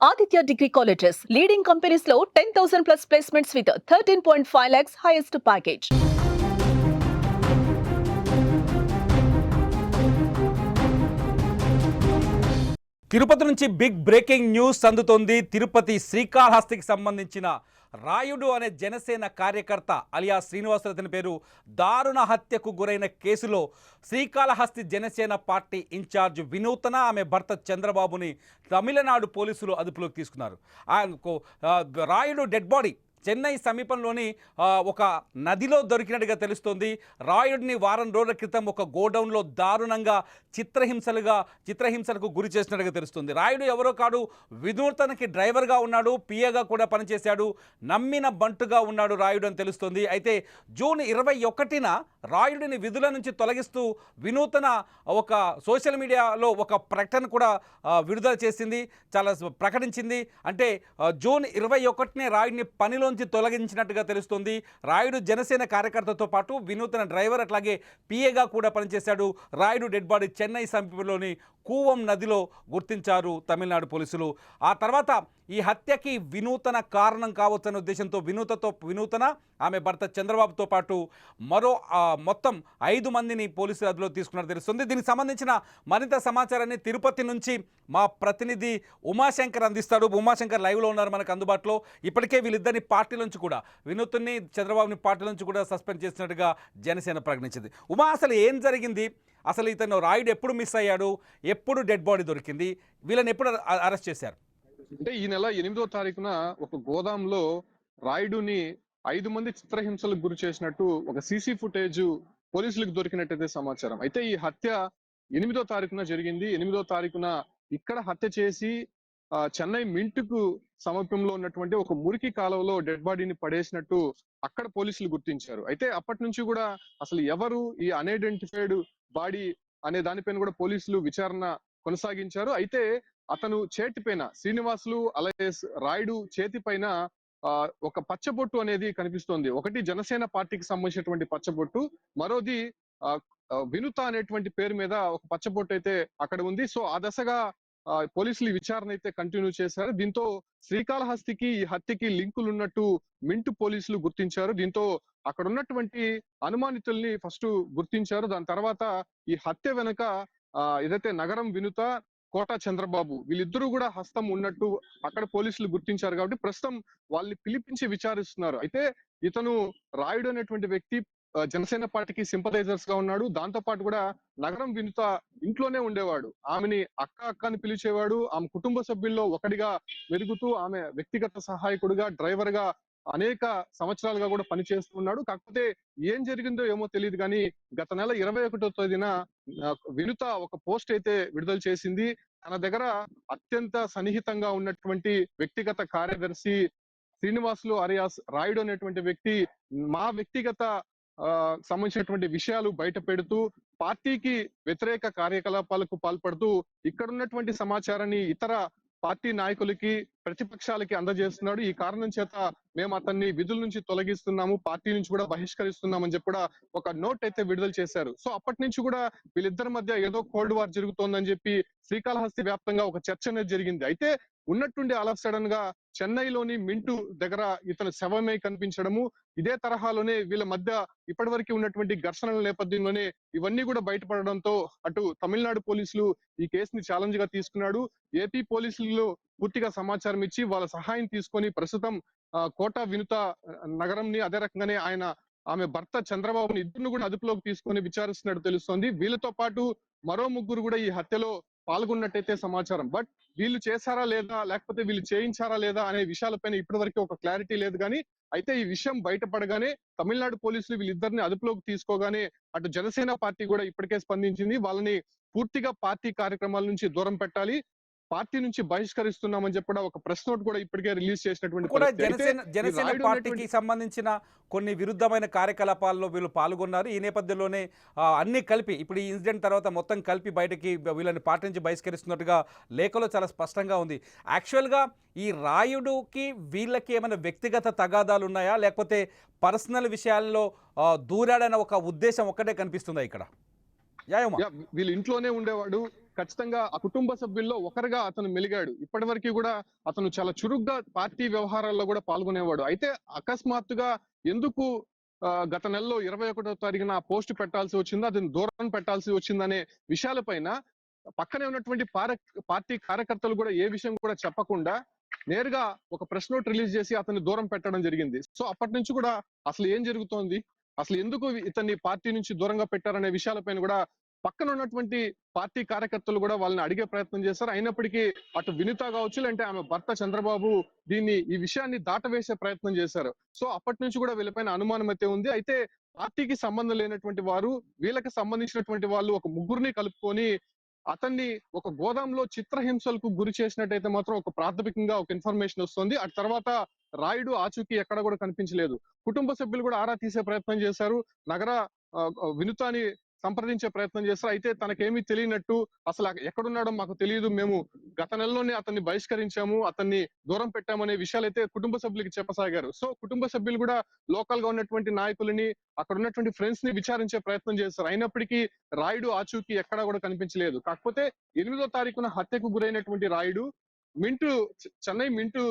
Aditya Degree Colleges, leading companies లో 10,000 plus placements with 13.5 lakhs highest package. Tirupati నుంచి big breaking news అందుతోంది. తిరుపతి శ్రీకాళహస్తికి సంబంధించిన రాయుడు అనే జనసేన కార్యకర్త అలియా శ్రీనివాసరావు అతని పేరు దారుణ హత్యకు గురైన కేసులో శ్రీకాళహస్తి జనసేన పార్టీ ఇన్ఛార్జ్ వినూతన ఆమె భర్త చంద్రబాబుని తమిళనాడు పోలీసులు అదుపులోకి తీసుకున్నారు. రాయుడు డెడ్ బాడీ చెన్నై సమీపంలోని ఒక నదిలో దొరికినట్టుగా తెలుస్తోంది. రాయుడిని వారం రోజుల క్రితం ఒక గోడౌన్లో దారుణంగా చిత్రహింసలకు గురి చేసినట్టుగా తెలుస్తుంది. రాయుడు ఎవరో కాడు, వినూతనకి డ్రైవర్గా ఉన్నాడు, పిఏగా కూడా పనిచేశాడు, నమ్మిన బంటుగా ఉన్నాడు రాయుడు అని తెలుస్తుంది. అయితే జూన్ 21న రాయుడిని విధుల నుంచి తొలగిస్తూ వినూతన ఒక సోషల్ మీడియాలో ఒక ప్రకటన కూడా విడుదల చేసింది, ప్రకటించింది. అంటే జూన్ 21నే రాయుడిని పనిలో తొలగించినట్టుగా తెలుస్తుంది. రాయుడు జనసేన కార్యకర్తతో పాటు వినూతన డ్రైవర్ అట్లాగే పిఏగా కూడా పనిచేశాడు. రాయుడు డెడ్ బాడీ చెన్నై సమీపంలోని కూవం నదిలో గుర్తించారు తమిళనాడు పోలీసులు. ఆ తర్వాత ఈ హత్యకి వినూతన కారణం కావచ్చనే ఉద్దేశంతో వినూతన ఆమె భర్త చంద్రబాబుతో పాటు మరో మొత్తం 5 మందిని పోలీసులు అదుపులో తీసుకున్నట్టు తెలుస్తుంది. దీనికి సంబంధించిన మరింత సమాచారాన్ని తిరుపతి నుంచి మా ప్రతినిధి ఉమాశంకర్ అందిస్తాడు. ఉమాశంకర్ లైవ్లో ఉన్నారు మనకు అందుబాటులో. ఇప్పటికే వీళ్ళిద్దరిని పార్టీ నుంచి కూడా, వినూత్ని చంద్రబాబుని పార్టీ నుంచి కూడా సస్పెండ్ చేసినట్టుగా జనసేన ప్రకటించింది. ఉమా, అసలు ఏం జరిగింది? అసలు ఇతను రాయుడు ఎప్పుడు మిస్ అయ్యాడు, ఎప్పుడు డెడ్ బాడీ దొరికింది, వీళ్ళని ఎప్పుడు అరెస్ట్ చేశారు? అంటే ఈ నెల 8వ తారీఖున ఒక గోదాంలో రాయుడుని 5 మంది చిత్రహింసలకు గురి చేసినట్టు ఒక సీసీ ఫుటేజ్ పోలీసులకు దొరికినట్టయితే సమాచారం. అయితే ఈ హత్య 8వ తారీఖున జరిగింది. 8వ తారీఖున ఇక్కడ హత్య చేసి చెన్నై మింటుకు సమీపంలో ఉన్నటువంటి ఒక మురికి కాలువలో డెడ్ బాడీని పడేసినట్టు అక్కడ పోలీసులు గుర్తించారు. అయితే అప్పటి నుంచి కూడా అసలు ఎవరు ఈ అన్ఐడెంటిఫైడ్ బాడీ అనే దానిపైన కూడా పోలీసులు విచారణ కొనసాగించారు. అయితే అతను చేతిపైన, శ్రీనివాసులు అలాగే రాయుడు చేతి పైన ఒక పచ్చబొట్టు అనేది కనిపిస్తోంది. ఒకటి జనసేన పార్టీకి సంబంధించినటువంటి పచ్చబొట్టు, మరోది వినుత అనేటువంటి పేరు మీద ఒక పచ్చబొట్టు అయితే అక్కడ ఉంది. సో ఆ దశగా పోలీసులు విచారణ అయితే కంటిన్యూ చేశారు. దీంతో శ్రీకాళహస్తికి ఈ హత్యకి లింకులు ఉన్నట్టు మింటు పోలీసులు గుర్తించారు. దీంతో అక్కడ ఉన్నటువంటి అనుమానితుల్ని ఫస్ట్ గుర్తించారు. దాని తర్వాత ఈ హత్య వెనుక ఏదైతే నగరం వినుత, కోట చంద్రబాబు వీళ్ళిద్దరూ కూడా హస్తం ఉన్నట్టు అక్కడ పోలీసులు గుర్తించారు. కాబట్టి ప్రస్తుతం వాళ్ళని పిలిపించి విచారిస్తున్నారు. అయితే ఇతను రాయుడు అనేటువంటి వ్యక్తి జనసేన పార్టీకి సింపథైజర్స్ గా ఉన్నాడు. దాంతో పాటు కూడా నగరం వినుత ఇంట్లోనే ఉండేవాడు. ఆమెని అక్క అని పిలిచేవాడు. ఆమె కుటుంబ సభ్యుల్లో ఒకటిగా మెరుగుతూ ఆమె వ్యక్తిగత సహాయకుడిగా, డ్రైవర్ గా అనేక సంవత్సరాలుగా కూడా పనిచేస్తున్నాడు. కాకపోతే ఏం జరిగిందో ఏమో తెలియదు కానీ గత నెల 21వ తేదీన వినుత ఒక పోస్ట్ అయితే విడుదల చేసింది. తన దగ్గర అత్యంత సన్నిహితంగా ఉన్నటువంటి వ్యక్తిగత కార్యదర్శి శ్రీనివాసులు అరియాస్ రాయుడు అనేటువంటి వ్యక్తి మా వ్యక్తిగత సంబంధించినటువంటి విషయాలు బయట పెడుతూ పార్టీకి వ్యతిరేక కార్యకలాపాలకు పాల్పడుతూ ఇక్కడ ఉన్నటువంటి సమాచారాన్ని ఇతర పార్టీ నాయకులకి, ప్రతిపక్షాలకి అందజేస్తున్నాడు. ఈ కారణం చేత మేము అతన్ని విధుల నుంచి తొలగిస్తున్నాము, పార్టీ నుంచి కూడా బహిష్కరిస్తున్నామని చెప్పి కూడా ఒక నోట్ అయితే విడుదల చేశారు. సో అప్పటి నుంచి కూడా వీళ్ళిద్దరి మధ్య ఏదో కోల్డ్ వార్ జరుగుతోందని చెప్పి శ్రీకాళహస్తి వ్యాప్తంగా ఒక చర్చ అనేది జరిగింది. అయితే ఉన్నట్టుండి అలా సడన్ గా చెన్నైలోని మింటు దగ్గర ఇతను శవమై కనిపించడము, ఇదే తరహాలోనే వీళ్ళ మధ్య ఇప్పటివరకు ఉన్నటువంటి ఘర్షణల నేపథ్యంలోనే ఇవన్నీ కూడా బయటపడడంతో అటు తమిళనాడు పోలీసులు ఈ కేసుని ఛాలెంజ్ గా తీసుకున్నాడు. ఏపీ పోలీసులు పూర్తిగా సమాచారం ఇచ్చి వాళ్ళ సహాయం తీసుకొని ప్రస్తుతం కోట వినుత నగరంని, అదే రకంగానే ఆమె భర్త చంద్రబాబుని ఇద్దరిని కూడా అదుపులోకి తీసుకొని విచారిస్తున్నట్టు తెలుస్తోంది. వీళ్ళతో పాటు మరో 3 కూడా ఈ హత్యలో పాల్గొన్నట్టయితే సమాచారం. బట్ వీళ్ళు చేశారా లేదా, లేకపోతే వీళ్ళు చేయించారా లేదా అనే విషయాలపైన ఇప్పటి వరకు ఒక క్లారిటీ లేదు. కానీ అయితే ఈ విషయం బయటపడగానే తమిళనాడు పోలీసులు వీళ్ళిద్దరిని అదుపులోకి తీసుకోగానే అటు జనసేన పార్టీ కూడా ఇప్పటికే స్పందించింది. వాళ్ళని పూర్తిగా పార్టీ కార్యక్రమాల నుంచి దూరం పెట్టాలి, పార్టీ నుంచి బహిష్కరిస్తున్నామని చెప్పి ఒక ప్రెస్ నోట్ కూడా ఇప్పటికే రిలీజ్ చేసినటువంటి జనసేన పార్టీకి సంబంధించిన కొన్ని విరుద్ధమైన కార్యకలాపాల్లో వీళ్ళు పాల్గొన్నారు. ఈ నేపథ్యంలోనే అన్ని కలిపి ఇప్పుడు ఈ ఇన్సిడెంట్ తర్వాత మొత్తం కలిపి బయటకి వీళ్ళని పార్టీ నుంచి బహిష్కరిస్తున్నట్టుగా లేఖలో చాలా స్పష్టంగా ఉంది. యాక్చువల్గా ఈ రాయుడుకి వీళ్ళకి ఏమైనా వ్యక్తిగత తగాదాలు ఉన్నాయా, లేకపోతే పర్సనల్ విషయాల్లో దూరాడన్న ఒక ఉద్దేశం ఒక్కటే కనిపిస్తుందా ఇక్కడ? వీళ్ళు ఇంట్లోనే ఉండేవాడు. ఖచ్చితంగా ఆ కుటుంబ సభ్యుల్లో ఒకరుగా అతను మెలిగాడు. ఇప్పటివరకు కూడా అతను చాలా చురుగ్గా పార్టీ వ్యవహారాల్లో కూడా పాల్గొనేవాడు. అయితే అకస్మాత్తుగా ఎందుకు గత నెలలో 21వ తారీఖున ఆ పోస్ట్ పెట్టాల్సి వచ్చిందో, అతను దూరం పెట్టాల్సి వచ్చిందనే విషయాలపైన పక్కనే ఉన్నటువంటి పార్టీ కార్యకర్తలు కూడా ఏ విషయం కూడా చెప్పకుండా నేరుగా ఒక ప్రెస్ నోట్ రిలీజ్ చేసి అతన్ని దూరం పెట్టడం జరిగింది. సో అప్పటి నుంచి కూడా అసలు ఏం జరుగుతోంది, అసలు ఎందుకు ఇతన్ని పార్టీ నుంచి దూరంగా పెట్టారనే విషయాలపైన కూడా పక్కన ఉన్నటువంటి పార్టీ కార్యకర్తలు కూడా వాళ్ళని అడిగే ప్రయత్నం చేశారు. అయినప్పటికీ అటు వినిత కావచ్చు, లేదంటే ఆమె భర్త చంద్రబాబు ఈ విషయాన్ని దాటవేసే ప్రయత్నం చేశారు. సో అప్పటి నుంచి కూడా వీళ్ళపైన అనుమానం అయితే ఉంది. అయితే పార్టీకి సంబంధం లేనటువంటి వారు, వీళ్ళకి సంబంధించినటువంటి వాళ్ళు ఒక ముగ్గురిని కలుపుకొని అతన్ని ఒక గోదాంలో చిత్రహింసలకు గురి చేసినట్టయితే మాత్రం ఒక ప్రాథమికంగా ఒక ఇన్ఫర్మేషన్ వస్తుంది. ఆ తర్వాత రాయుడు ఆచూకీ ఎక్కడ కూడా కనిపించలేదు. కుటుంబ సభ్యులు కూడా ఆరా తీసే ప్రయత్నం చేశారు. నగర వినుతాని సంప్రదించే ప్రయత్నం చేస్తారు. అయితే తనకేమీ తెలియనట్టు, అసలు ఎక్కడున్నాడో మాకు తెలియదు, మేము గత నెలలోనే అతన్ని బహిష్కరించాము, అతన్ని దూరం పెట్టామనే విషయాలైతే కుటుంబ సభ్యులకి చెప్పసాగారు. సో కుటుంబ సభ్యులు కూడా లోకల్ గా ఉన్నటువంటి నాయకులని, అక్కడ ఉన్నటువంటి ఫ్రెండ్స్ ని విచారించే ప్రయత్నం చేస్తారు. అయినప్పటికీ రాయుడు ఆచూకీ ఎక్కడా కూడా కనిపించలేదు. కాకపోతే 8వ తారీఖున హత్యకు గురైనటువంటి రాయుడు చెన్నై మింటూ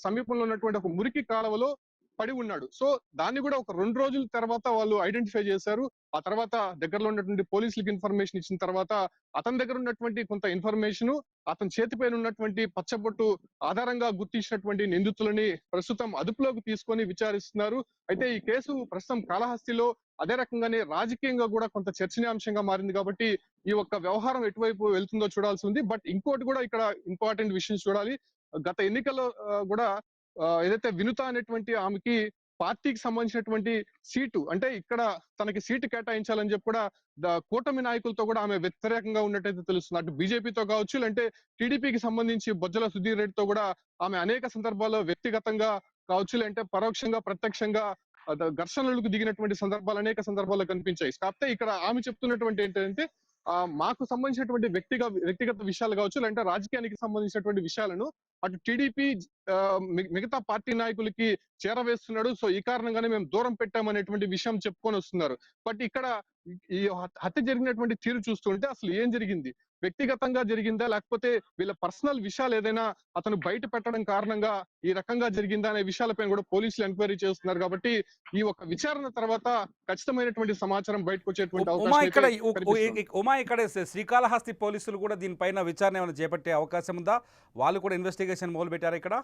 సమీపంలో ఉన్నటువంటి ఒక మురికి కాలువలో పడి ఉన్నాడు. సో దాన్ని కూడా ఒక 2 రోజుల తర్వాత వాళ్ళు ఐడెంటిఫై చేశారు. ఆ తర్వాత దగ్గరలో ఉన్నటువంటి పోలీసులకు ఇన్ఫర్మేషన్ ఇచ్చిన తర్వాత అతని దగ్గర ఉన్నటువంటి కొంత ఇన్ఫర్మేషన్, అతని చేతిపైన ఉన్నటువంటి పచ్చబొట్టు ఆధారంగా గుర్తించినటువంటి నిందితులని ప్రస్తుతం అదుపులోకి తీసుకొని విచారిస్తున్నారు. అయితే ఈ కేసు ప్రస్తుతం కాళహస్తిలో అదే రకంగానే రాజకీయంగా కూడా కొంత చర్చనీయాంశంగా మారింది. కాబట్టి ఈ ఒక్క వ్యవహారం ఎటువైపు వెళ్తుందో చూడాల్సి ఉంది. బట్ ఇంకోటి కూడా ఇక్కడ ఇంపార్టెంట్ విషయం చూడాలి. గత ఎన్నికల్లో కూడా ఏదైతే వినుత అనేటువంటి ఆమెకి పార్టీకి సంబంధించినటువంటి సీటు, అంటే ఇక్కడ తనకి సీటు కేటాయించాలని చెప్పి కూడా కూటమి నాయకులతో కూడా ఆమె వ్యతిరేకంగా ఉన్నట్టయితే తెలుస్తుంది. అటు బీజేపీతో కావచ్చు, లేదంటే టీడీపీకి సంబంధించి బొజ్జల సుధీర్ రెడ్డితో కూడా ఆమె అనేక సందర్భాల్లో వ్యక్తిగతంగా కావచ్చు, లేదంటే పరోక్షంగా ప్రత్యక్షంగా ఘర్షణలకు దిగినటువంటి సందర్భాలు అనేక సందర్భాల్లో కనిపించాయి. కాకపోతే ఇక్కడ ఆమె చెప్తున్నటువంటి ఏంటంటే మాకు సంబంధించినటువంటి వ్యక్తిగత విషయాలు కావచ్చు, లేదంటే రాజకీయానికి సంబంధించినటువంటి విషయాలను అటు టీడీపీ మిగతా పార్టీ నాయకులకి చేరవేస్తున్నాడు. సో ఈ కారణంగానే మేము దూరం పెట్టామనేటువంటి విషయం చెప్పుకొని వస్తున్నారు. బట్ ఇక్కడ ఈ హత్య జరిగినటువంటి తీరు చూస్తుంటే అసలు ఏం జరిగింది, వ్యక్తిగతంగా జరిగిందా, లేకపోతే వీళ్ళ పర్సనల్ విషయాలు ఏదైనా అతను బయట పెట్టడం కారణంగా ఈ రకంగా జరిగిందా అనే విషయాలపైన కూడా పోలీసులు ఎంక్వైరీ చేస్తున్నారు. కాబట్టి ఈ ఒక విచారణ తర్వాత ఖచ్చితమైనటువంటి సమాచారం బయటకు వచ్చేటువంటి ఉమా ఇక్కడ శ్రీకాళహస్తి పోలీసులు కూడా దీనిపైన విచారణ ఏమైనా చేపట్టే అవకాశం ఉందా? వాళ్ళు కూడా ఇన్వెస్టిగేషన్ మొదలు పెట్టారు ఇక్కడ?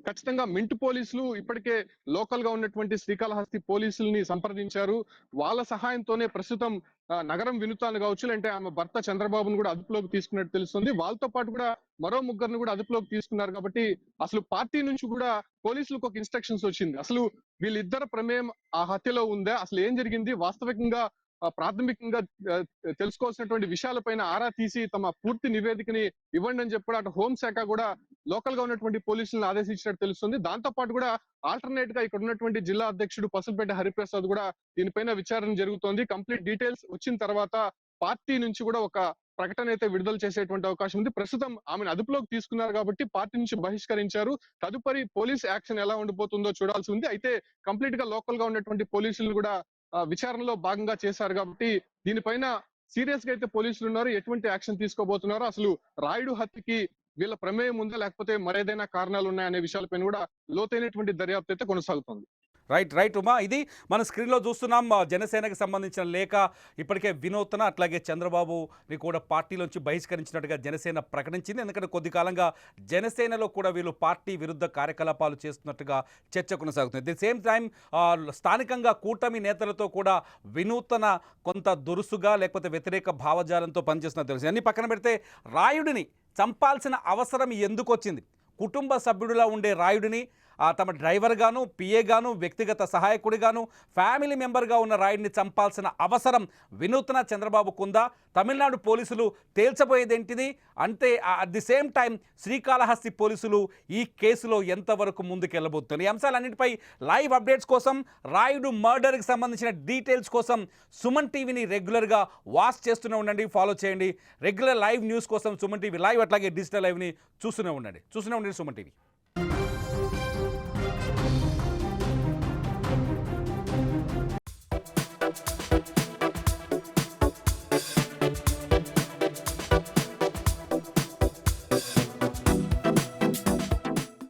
ఖచ్చితంగా మింట్ పోలీసులు ఇప్పటికే లోకల్ గా ఉన్నటువంటి శ్రీకాళహస్తి పోలీసుల్ని సంప్రదించారు. వాళ్ళ సహాయంతోనే ప్రస్తుతం నగరం వినుతాను కావచ్చు, అంటే ఆమె భర్త చంద్రబాబును కూడా అదుపులోకి తీసుకున్నట్టు తెలుస్తుంది. వాళ్ళతో పాటు కూడా మరో ముగ్గురిని కూడా అదుపులోకి తీసుకున్నారు. కాబట్టి అసలు పార్టీ నుంచి కూడా పోలీసులకు ఒక ఇన్స్ట్రక్షన్స్ వచ్చింది. అసలు వీళ్ళిద్దరు ప్రమేయం ఆ హత్యలో ఉందా, అసలు ఏం జరిగింది, వాస్తవికంగా ప్రాథమికంగా తెలుసుకోవాల్సినటువంటి విషయాలపైన ఆరా తీసి తమ పూర్తి నివేదికని ఇవ్వండి అని చెప్పి అటు హోంశాఖ కూడా లోకల్ గా ఉన్నటువంటి పోలీసులను ఆదేశించినట్టు తెలుస్తుంది. దాంతో పాటు కూడా ఆల్టర్నేట్ గా ఇక్కడ ఉన్నటువంటి జిల్లా అధ్యక్షుడు పసుపుపేట హరిప్రసాద్ కూడా దీనిపైన విచారణ జరుగుతోంది. కంప్లీట్ డీటెయిల్స్ వచ్చిన తర్వాత పార్టీ నుంచి కూడా ఒక ప్రకటన అయితే విడుదల చేసేటువంటి అవకాశం ఉంది. ప్రస్తుతం ఆమెను అదుపులోకి తీసుకున్నారు కాబట్టి పార్టీ నుంచి బహిష్కరించారు. తదుపరి పోలీస్ యాక్షన్ ఎలా ఉండిపోతుందో చూడాల్సి ఉంది. అయితే కంప్లీట్ గా లోకల్ గా ఉన్నటువంటి పోలీసులు కూడా విచారణలో భాగంగా చేశారు. కాబట్టి దీనిపైన సీరియస్ గా అయితే పోలీసులు ఉన్నారు. ఎటువంటి యాక్షన్ తీసుకోబోతున్నారో, అసలు రాయుడు హత్యకి వీళ్ళ ప్రమేయం ఉందా, లేకపోతే మరేదైనా కారణాలు ఉన్నాయనే విషయాలపైన కూడా లోతైనటువంటి దర్యాప్తు అయితే కొనసాగుతుంది. రైట్ ఉమా, ఇది మన స్క్రీన్లో చూస్తున్నాం. జనసేనకు సంబంధించిన లేఖ ఇప్పటికే వినూత్న అట్లాగే చంద్రబాబుని కూడా పార్టీలోంచి బహిష్కరించినట్టుగా జనసేన ప్రకటించింది. ఎందుకంటే కొద్ది కాలంగా జనసేనలో కూడా వీళ్ళు పార్టీ విరుద్ధ కార్యకలాపాలు చేస్తున్నట్టుగా చర్చ కొనసాగుతుంది. ది సేమ్ టైం స్థానికంగా కూటమి నేతలతో కూడా వినూత్న కొంత దురుసుగా లేకపోతే వ్యతిరేక భావజాలంతో పనిచేస్తున్నట్టు తెలుసు. అన్ని పక్కన పెడితే రాయుడిని చంపాల్సిన అవసరం ఎందుకు వచ్చింది? కుటుంబ సభ్యుడిలా ఉండే రాయుడిని తమ డ్రైవర్గాను, పిఏగాను, వ్యక్తిగత సహాయకుడిగాను, ఫ్యామిలీ మెంబర్గా ఉన్న రాయుడిని చంపాల్సిన అవసరం వినూత్న చంద్రబాబుకుందా? తమిళనాడు పోలీసులు తేల్చబోయేదేంటిది? అంటే at the same time Srikalahasti పోలీసులు ఈ కేసులో ఎంతవరకు ముందుకెళ్ళబోతున్నారు? ఈ అంశాలన్నింటిపై లైవ్ అప్డేట్స్ కోసం, రాయుడు మర్డర్కి సంబంధించిన డీటెయిల్స్ కోసం సుమన్ టీవీని రెగ్యులర్గా వాచ్ చేస్తూనే ఉండండి, ఫాలో చేయండి. రెగ్యులర్ లైవ్ న్యూస్ కోసం సుమన్ టీవీ లైవ్ అట్లాగే డిజిటల్ లైవ్ని చూస్తూనే ఉండండి సుమన్ టీవీ.